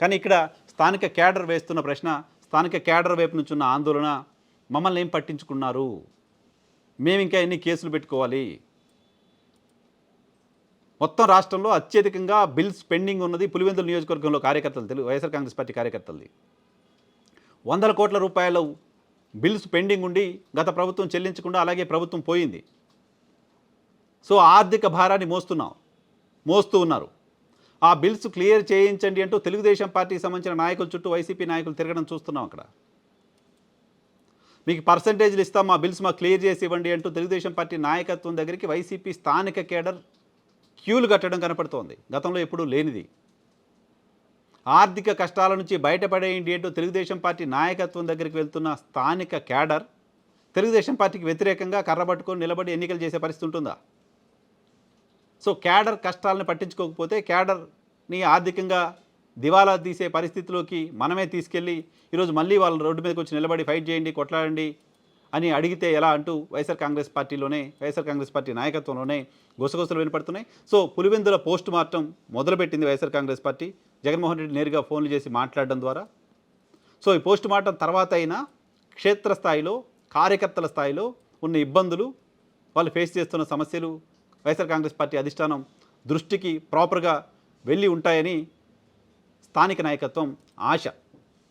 కానీ ఇక్కడ స్థానిక క్యాడర్ వేస్తున్న ప్రశ్న, స్థానిక క్యాడర్ వైపు నుంచి ఉన్న ఆందోళన, మమ్మల్ని ఏం పట్టించుకున్నారు, మేము ఇంకా ఎన్ని కేసులు పెట్టుకోవాలి. మొత్తం రాష్ట్రంలో అత్యధికంగా బిల్స్ పెండింగ్ ఉన్నది పులివెందుల నియోజకవర్గంలో కార్యకర్తలు, వైఎస్ఆర్ కాంగ్రెస్ పార్టీ కార్యకర్తలది. 100 కోట్ల రూపాయల బిల్స్ పెండింగ్ ఉండి గత ప్రభుత్వం చెల్లించకుండా అలాగే ప్రభుత్వం పోయింది. సో ఆర్థిక భారాన్ని మోస్తూ ఉన్నారు. ఆ బిల్స్ క్లియర్ చేయించండి అంటూ తెలుగుదేశం పార్టీకి సంబంధించిన నాయకుల చుట్టూ వైసీపీ నాయకులు తిరగడం చూస్తున్నాం. అక్కడ మీకు పర్సంటేజ్లు ఇస్తాం, మా బిల్స్ మాకు క్లియర్ చేసి ఇవ్వండి అంటూ తెలుగుదేశం పార్టీ నాయకత్వం దగ్గరికి వైసీపీ స్థానిక కేడర్ క్యూలు కట్టడం కనపడుతోంది. గతంలో ఎప్పుడూ లేనిది. ఆర్థిక కష్టాల నుంచి బయటపడేయండి అంటూ తెలుగుదేశం పార్టీ నాయకత్వం దగ్గరికి వెళ్తున్న స్థానిక క్యాడర్ తెలుగుదేశం పార్టీకి వ్యతిరేకంగా కర్రబట్టుకొని నిలబడి ఎన్నికలు చేసే పరిస్థితి ఉంటుందా? సో క్యాడర్ కష్టాలను పట్టించుకోకపోతే క్యాడర్ని ఆర్థికంగా దివాలా తీసే పరిస్థితిలోకి మనమే తీసుకెళ్ళి ఈరోజు మళ్ళీ వాళ్ళు రోడ్డు మీదకి వచ్చి నిలబడి ఫైట్ చేయండి, కొట్లాడండి అని అడిగితే ఎలా అంటూ వైఎస్ఆర్ కాంగ్రెస్ పార్టీ నాయకత్వంలోనే గుసగుసలు వినపడుతున్నాయి. సో పులివెందుల పోస్ట్ మార్టం మొదలుపెట్టింది వైఎస్ఆర్ కాంగ్రెస్ పార్టీ. జగన్మోహన్ రెడ్డి నేరుగా ఫోన్లు చేసి మాట్లాడడం ద్వారా. సో ఈ పోస్ట్ మార్టం తర్వాత అయినా క్షేత్రస్థాయిలో కార్యకర్తల స్థాయిలో ఉన్న ఇబ్బందులు, వాళ్ళు ఫేస్ చేస్తున్న సమస్యలు వైఎస్ఆర్ కాంగ్రెస్ పార్టీ అధిష్టానం దృష్టికి ప్రాపర్గా వెళ్ళి ఉంటాయని స్థానిక నాయకత్వం ఆశ.